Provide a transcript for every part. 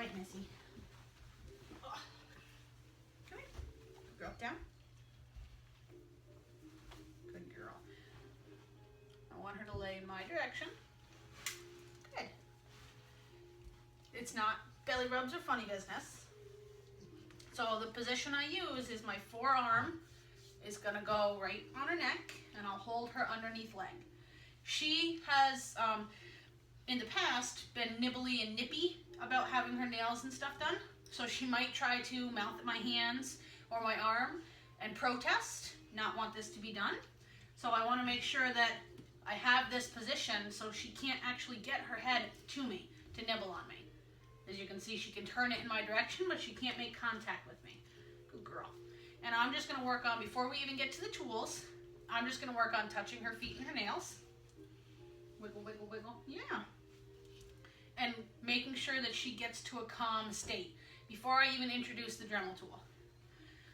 right, Missy. Oh. Come here. Girl, down. Good girl. I want her to lay in my direction. Good. It's not, belly rubs are funny business. So the position I use is my forearm is gonna go right on her neck, and I'll hold her underneath leg. She has, in the past, been nibbly and nippy about having her nails and stuff done. So she might try to mouth at my hands or my arm and protest, not want this to be done. So I want to make sure that I have this position so she can't actually get her head to me to nibble on me. As you can see, she can turn it in my direction, but she can't make contact with me. Good girl. And I'm just going to work on, before we even get to the tools, I'm just going to work on touching her feet and her nails. Wiggle, wiggle, wiggle. Yeah. And making sure that she gets to a calm state before I even introduce the Dremel tool.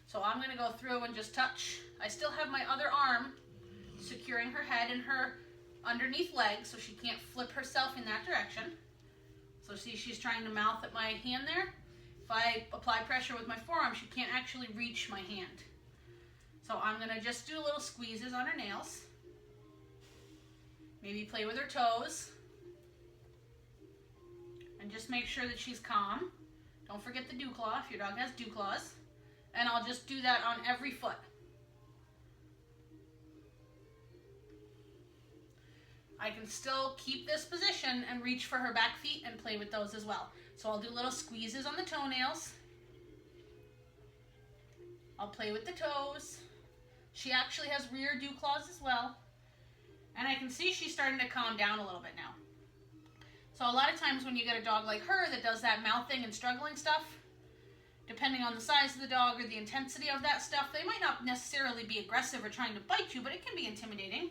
So I'm going to go through and just touch. I still have my other arm securing her head and her underneath leg so she can't flip herself in that direction. So see, she's trying to mouth at my hand there. If I apply pressure with my forearm, she can't actually reach my hand. So I'm going to just do little squeezes on her nails. Maybe play with her toes. And just make sure that she's calm. Don't forget the dew claw if your dog has dew claws. And I'll just do that on every foot. I can still keep this position and reach for her back feet and play with those as well. So I'll do little squeezes on the toenails. I'll play with the toes. She actually has rear dew claws as well. And I can see she's starting to calm down a little bit now. So a lot of times when you get a dog like her that does that mouthing and struggling stuff, depending on the size of the dog or the intensity of that stuff, they might not necessarily be aggressive or trying to bite you, but it can be intimidating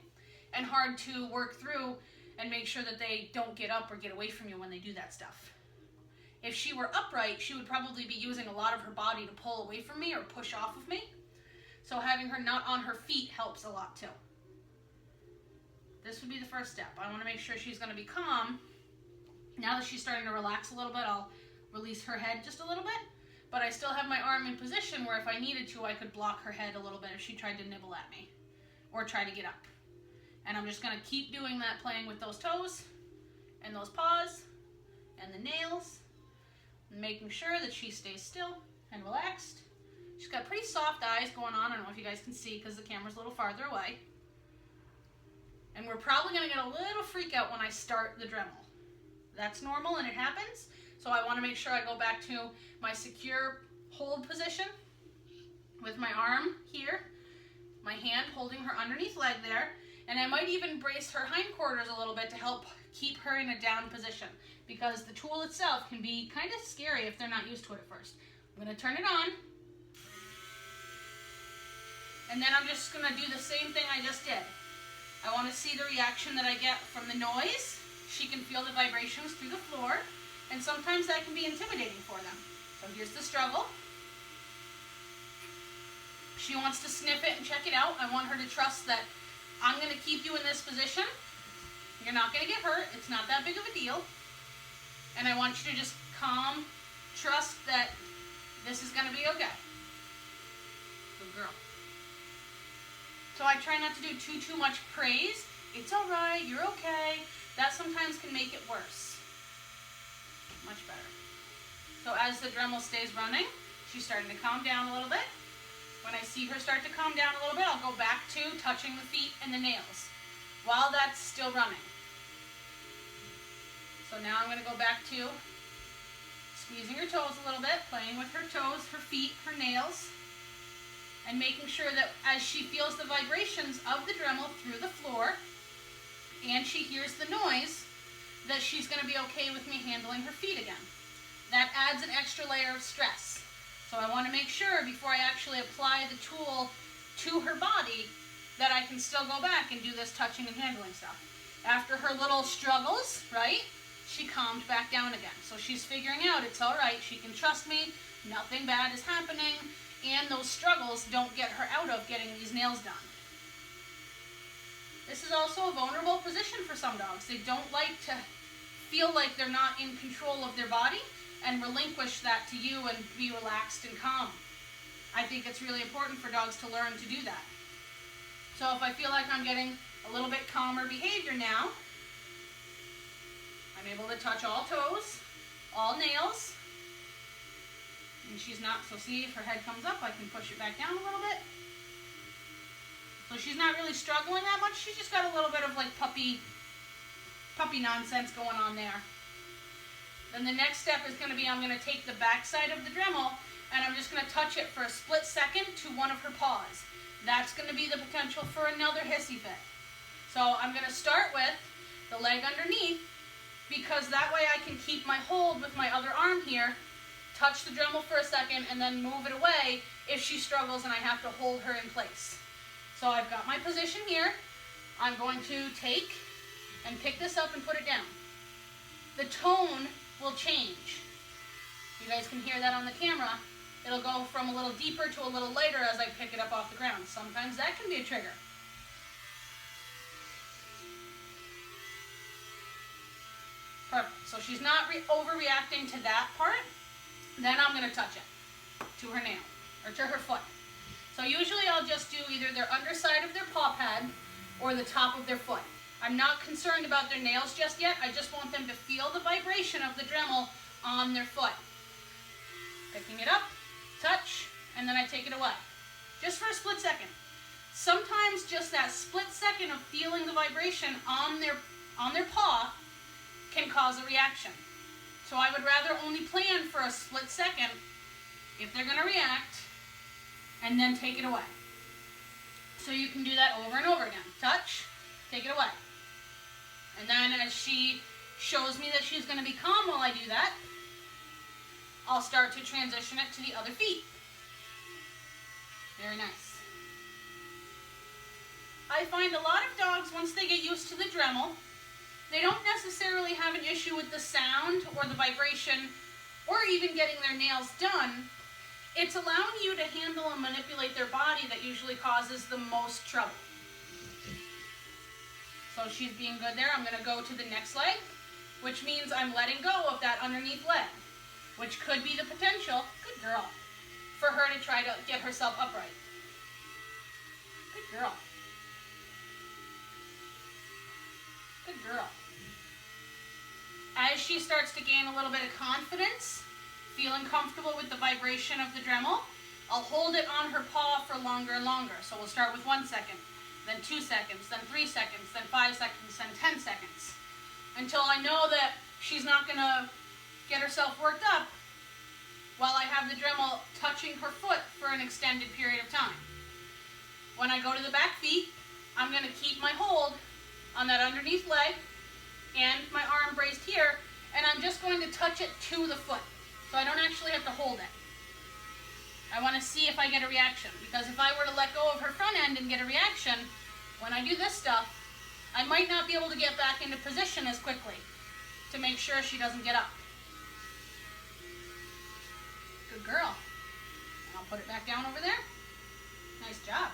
and hard to work through and make sure that they don't get up or get away from you when they do that stuff. If she were upright, she would probably be using a lot of her body to pull away from me or push off of me. So having her not on her feet helps a lot too. This would be the first step. I want to make sure she's going to be calm. Now that she's starting to relax a little bit, I'll release her head just a little bit. But I still have my arm in position where if I needed to, I could block her head a little bit if she tried to nibble at me or try to get up. And I'm just going to keep doing that, playing with those toes and those paws and the nails, making sure that she stays still and relaxed. She's got pretty soft eyes going on. I don't know if you guys can see because the camera's a little farther away. And we're probably going to get a little freak out when I start the Dremel. That's normal and it happens. So I want to make sure I go back to my secure hold position with my arm here, my hand holding her underneath leg there, and I might even brace her hindquarters a little bit to help keep her in a down position because the tool itself can be kind of scary if they're not used to it at first. I'm going to turn it on, and then I'm just going to do the same thing I just did. I want to see the reaction that I get from the noise. She can feel the vibrations through the floor, and sometimes that can be intimidating for them. So here's the struggle. She wants to sniff it and check it out. I want her to trust that I'm going to keep you in this position. You're not going to get hurt. It's not that big of a deal. And I want you to just calm, trust that this is going to be okay. Good girl. So I try not to do too much praise. It's all right. You're okay. That sometimes can make it worse. Much better. So as the Dremel stays running, she's starting to calm down a little bit. When I see her start to calm down a little bit, I'll go back to touching the feet and the nails while that's still running. So now I'm going to go back to squeezing her toes a little bit, playing with her toes, her feet, her nails, and making sure that as she feels the vibrations of the Dremel through the floor and she hears the noise, that she's going to be okay with me handling her feet again. That adds an extra layer of stress. So I want to make sure before I actually apply the tool to her body that I can still go back and do this touching and handling stuff. After her little struggles, right, she calmed back down again. So she's figuring out it's all right, she can trust me, nothing bad is happening, and those struggles don't get her out of getting these nails done. This is also a vulnerable position for some dogs. They don't like to feel like they're not in control of their body, and relinquish that to you and be relaxed and calm. I think it's really important for dogs to learn to do that. So if I feel like I'm getting a little bit calmer behavior now, I'm able to touch all toes, all nails, and she's not, so see if her head comes up, I can push it back down a little bit. So she's not really struggling that much, she's just got a little bit of like puppy nonsense going on there. Then the next step is going to be, I'm going to take the back side of the Dremel and I'm just going to touch it for a split second to one of her paws. That's going to be the potential for another hissy fit. So I'm going to start with the leg underneath, because that way I can keep my hold with my other arm here, touch the Dremel for a second, and then move it away if she struggles and I have to hold her in place. So I've got my position here. I'm going to take and pick this up and put it down. The tone will change. You guys can hear that on the camera. It'll go from a little deeper to a little lighter as I pick it up off the ground. Sometimes that can be a trigger. Perfect. So she's not overreacting to that part. Then I'm going to touch it to her nail or to her foot. So usually I'll just do either their underside of their paw pad or the top of their foot. I'm not concerned about their nails just yet. I just want them to feel the vibration of the Dremel on their foot. Picking it up, touch, and then I take it away. Just for a split second. Sometimes just that split second of feeling the vibration on their paw can cause a reaction. So I would rather only plan for a split second if they're going to react, and then take it away. So you can do that over and over again. Touch, take it away. And then as she shows me that she's going to be calm while I do that, I'll start to transition it to the other feet. Very nice. I find a lot of dogs, once they get used to the Dremel, they don't necessarily have an issue with the sound or the vibration or even getting their nails done. It's allowing you to handle and manipulate their body that usually causes the most trouble. So she's being good there. I'm going to go to the next leg, which means I'm letting go of that underneath leg, which could be the potential, good girl, for her to try to get herself upright. Good girl. Good girl. As she starts to gain a little bit of confidence, feeling comfortable with the vibration of the Dremel, I'll hold it on her paw for longer and longer. So we'll start with 1 second, then 2 seconds, then 3 seconds, then 5 seconds, then 10 seconds. Until I know that she's not going to get herself worked up while I have the Dremel touching her foot for an extended period of time. When I go to the back feet, I'm going to keep my hold on that underneath leg and my arm braced here, and I'm just going to touch it to the foot. So I don't actually have to hold it. I want to see if I get a reaction, because if I were to let go of her front end and get a reaction, when I do this stuff, I might not be able to get back into position as quickly to make sure she doesn't get up. Good girl. And I'll put it back down over there. Nice job.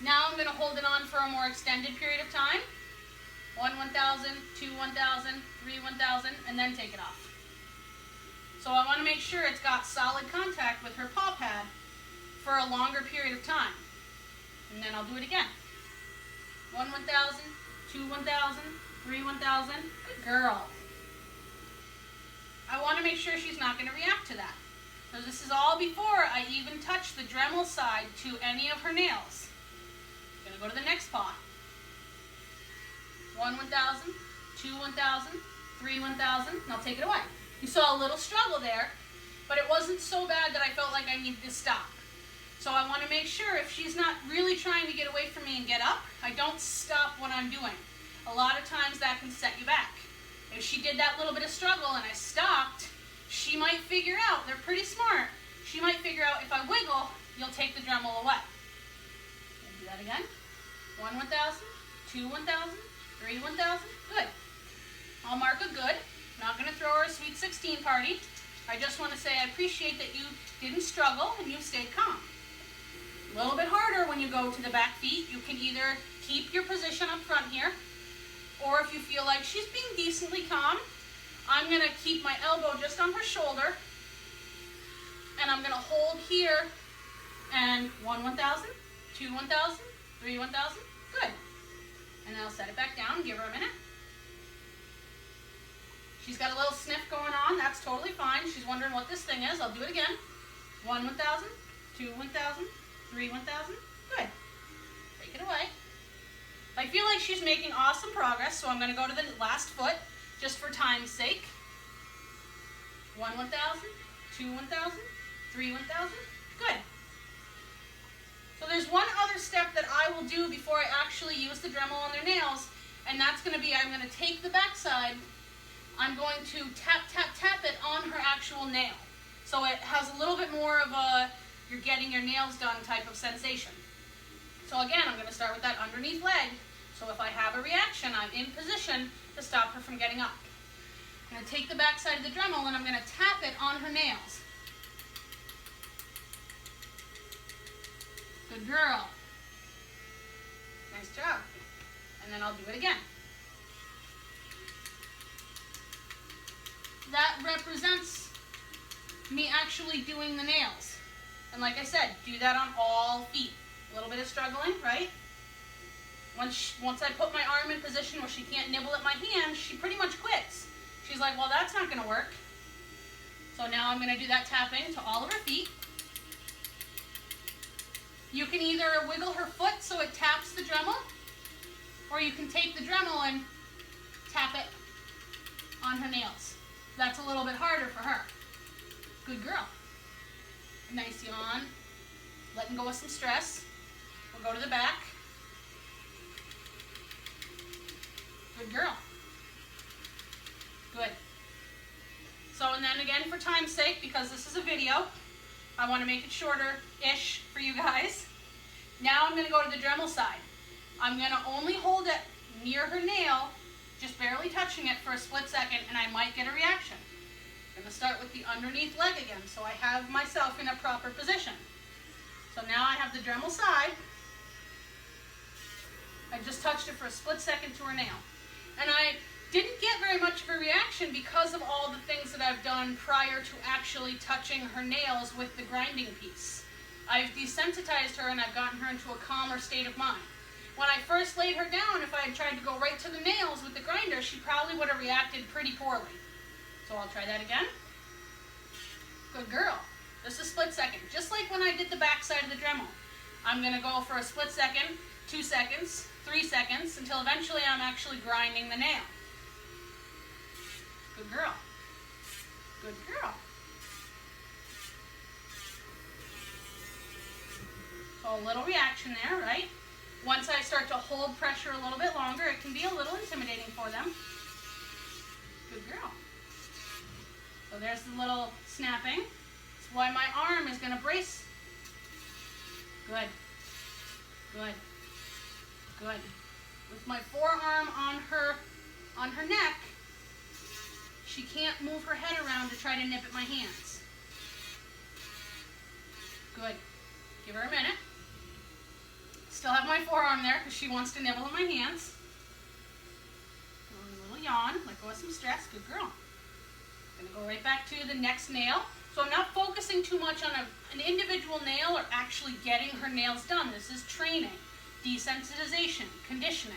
Now I'm going to hold it on for a more extended period of time. 1 1,000, 2 1,000, 3 1,000, and then take it off. So I want to make sure it's got solid contact with her paw pad for a longer period of time. And then I'll do it again. 1 1,000, 2 1,000, 3 1,000. Good girl. I want to make sure she's not going to react to that. So this is all before I even touch the Dremel side to any of her nails. I'm going to go to the next paw. 1 1,000, 2 1,000, 3 1,000, and I'll take it away. You saw a little struggle there, but it wasn't so bad that I felt like I needed to stop. So I want to make sure if she's not really trying to get away from me and get up, I don't stop what I'm doing. A lot of times that can set you back. If she did that little bit of struggle and I stopped, she might figure out, they're pretty smart, she might figure out if I wiggle, you'll take the Dremel away. We'll do that again. 1 1,000, 2 1,000, 3 1,000, good. I'll mark a good. I'm not going to throw her a sweet 16 party. I just want to say I appreciate that you didn't struggle and you stayed calm. A little bit harder when you go to the back feet. You can either keep your position up front here, or if you feel like she's being decently calm, I'm gonna keep my elbow just on her shoulder, and I'm gonna hold here, and 1 1,000, 2 1,000, 3 1,000, good. And I'll set it back down, give her a minute. She's got a little sniff going on, that's totally fine. She's wondering what this thing is. I'll do it again. 1 1,000, 2 1,000, 3 1,000, good. Take it away. I feel like she's making awesome progress, so I'm going to go to the last foot, just for time's sake. 1 1,000, 2 1,000, 3 1,000, good. So there's one other step that I will do before I actually use the Dremel on their nails, and that's going to be, I'm going to take the backside, I'm going to tap, tap, tap it on her actual nail. So it has a little bit more of a, you're getting your nails done type of sensation. So again, I'm going to start with that underneath leg. So if I have a reaction, I'm in position to stop her from getting up. I'm going to take the back side of the Dremel and I'm going to tap it on her nails. Good girl. Nice job. And then I'll do it again. That represents me actually doing the nails. And like I said, do that on all feet. A little bit of struggling, right? Once I put my arm in position where she can't nibble at my hand, she pretty much quits. She's like, well, that's not going to work. So now I'm going to do that tapping to all of her feet. You can either wiggle her foot so it taps the Dremel, or you can take the Dremel and tap it on her nails. That's a little bit harder for her. Good girl. Nice yawn. Letting go of some stress. We'll go to the back. Good girl. Good. So, and then again, for time's sake, because this is a video, I want to make it shorter-ish for you guys. Now I'm going to go to the Dremel side. I'm going to only hold it near her nail, just barely touching it for a split second, and I might get a reaction. I'm going to start with the underneath leg again, so I have myself in a proper position. So now I have the Dremel side. I just touched it for a split second to her nail. And I didn't get very much of a reaction because of all the things that I've done prior to actually touching her nails with the grinding piece. I've desensitized her and I've gotten her into a calmer state of mind. When I first laid her down, if I had tried to go right to the nails with the grinder, she probably would have reacted pretty poorly. So I'll try that again. Good girl. Just a split second. Just like when I did the back side of the Dremel. I'm going to go for a split second, 2 seconds, 3 seconds, until eventually I'm actually grinding the nail. Good girl. Good girl. So a little reaction there, right? Once I start to hold pressure a little bit longer, it can be a little intimidating for them. Good girl. So there's the little snapping. That's why my arm is going to brace. Good. Good. Good. With my forearm on her neck, she can't move her head around to try to nip at my hands. Good. Give her a minute. Still have my forearm there because she wants to nibble at my hands. A little yawn, let go of some stress. Good girl. I'm going to go right back to the next nail. So I'm not focusing too much on an individual nail or actually getting her nails done. This is training, desensitization, conditioning.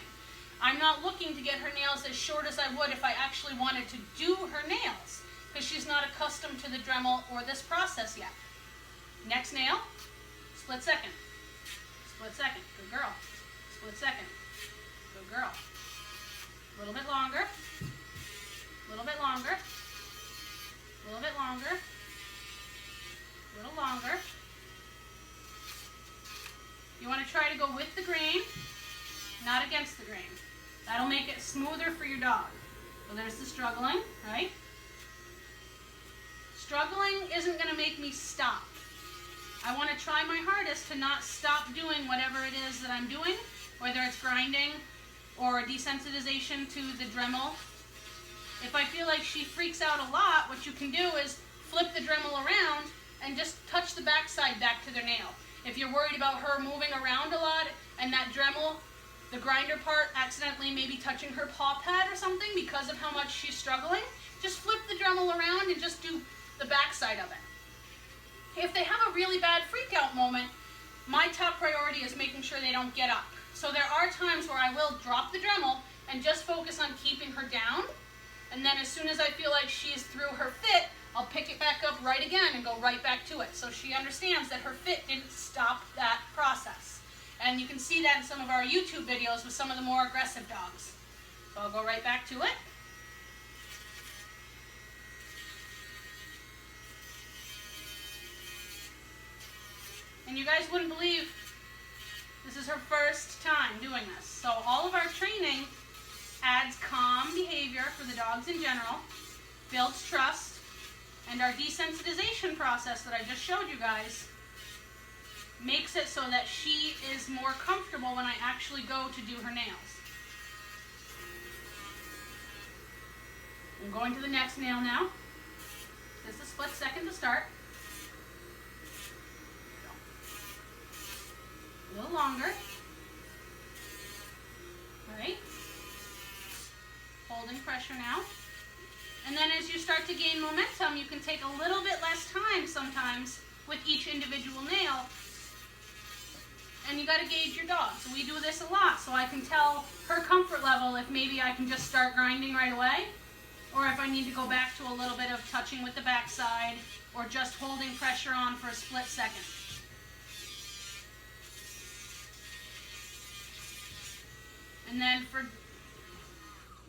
I'm not looking to get her nails as short as I would if I actually wanted to do her nails because she's not accustomed to the Dremel or this process yet. Next nail, split second. Split second. Good girl. Split second. Good girl. A little bit longer. A little bit longer. A little bit longer. A little longer. You want to try to go with the grain, not against the grain. That'll make it smoother for your dog. So there's the struggling, right? Struggling isn't going to make me stop. I want to try my hardest to not stop doing whatever it is that I'm doing, whether it's grinding or desensitization to the Dremel. If I feel like she freaks out a lot, what you can do is flip the Dremel around and just touch the backside back to their nail. If you're worried about her moving around a lot and that Dremel the grinder part accidentally maybe touching her paw pad or something because of how much she's struggling, just flip the Dremel around and just do the back side of it. If they have a really bad freak out moment, my top priority is making sure they don't get up. So there are times where I will drop the Dremel and just focus on keeping her down. And then as soon as I feel like she's through her fit, I'll pick it back up right again and go right back to it. So she understands that her fit didn't stop that process. And you can see that in some of our YouTube videos with some of the more aggressive dogs. So I'll go right back to it. And you guys wouldn't believe this is her first time doing this. So all of our training adds calm behavior for the dogs in general, builds trust, and our desensitization process that I just showed you guys makes it so that she is more comfortable when I actually go to do her nails. I'm going to the next nail now. Just a split second to start. A little longer. All right. Holding pressure now. And then as you start to gain momentum, you can take a little bit less time sometimes with each individual nail. And you got to gauge your dog. So we do this a lot, so I can tell her comfort level if maybe I can just start grinding right away, or if I need to go back to a little bit of touching with the backside, or just holding pressure on for a split second. And then for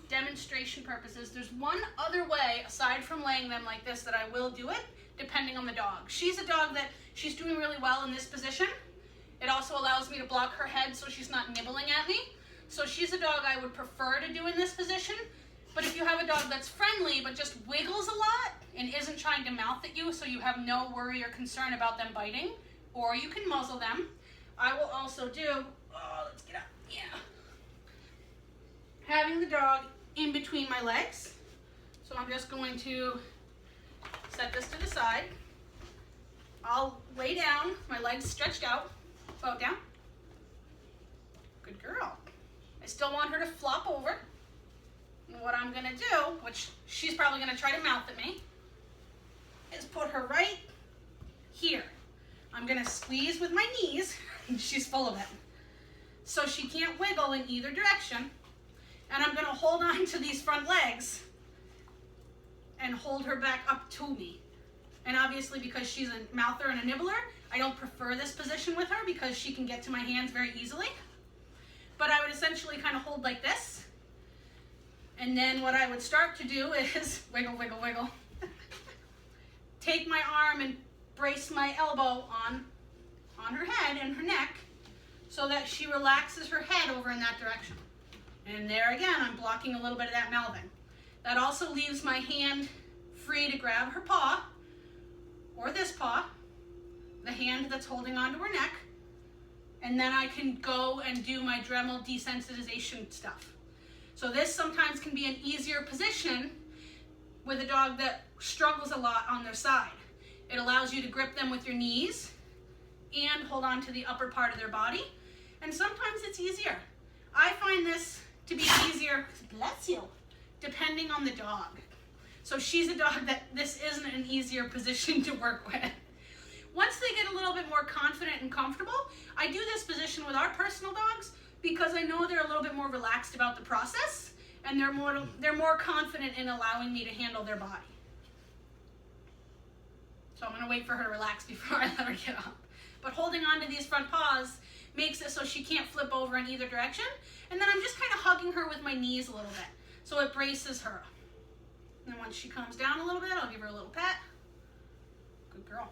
demonstration purposes, there's one other way aside from laying them like this that I will do it, depending on the dog. She's a dog that she's doing really well in this position. It also allows me to block her head so she's not nibbling at me. So she's a dog I would prefer to do in this position. But if you have a dog that's friendly but just wiggles a lot and isn't trying to mouth at you so you have no worry or concern about them biting, or you can muzzle them, I will also do, let's get up, yeah. Having the dog in between my legs. So I'm just going to set this to the side. I'll lay down, my legs stretched out, bow down. Good girl. I still want her to flop over. And what I'm gonna do, which she's probably gonna try to mouth at me, is put her right here. I'm gonna squeeze with my knees, and she's full of it. So she can't wiggle in either direction. And I'm gonna hold on to these front legs and hold her back up to me. And obviously because she's a mouther and a nibbler, I don't prefer this position with her because she can get to my hands very easily. But I would essentially kind of hold like this. And then what I would start to do is wiggle, wiggle, wiggle. Take my arm and brace my elbow on her head and her neck so that she relaxes her head over in that direction. And there again, I'm blocking a little bit of that mouthing. That also leaves my hand free to grab her paw, or this paw, the hand that's holding onto her neck, and then I can go and do my Dremel desensitization stuff. So this sometimes can be an easier position with a dog that struggles a lot on their side. It allows you to grip them with your knees and hold on to the upper part of their body. And sometimes it's easier. I find this to be easier, bless you, depending on the dog. So she's a dog that this isn't an easier position to work with. Once they get a little bit more confident and comfortable, I do this position with our personal dogs because I know they're a little bit more relaxed about the process and they're more confident in allowing me to handle their body. So I'm gonna wait for her to relax before I let her get up. But holding on to these front paws makes it so she can't flip over in either direction. And then I'm just kind of hugging her with my knees a little bit. So it braces her. And then once she calms down a little bit, I'll give her a little pat. Good girl.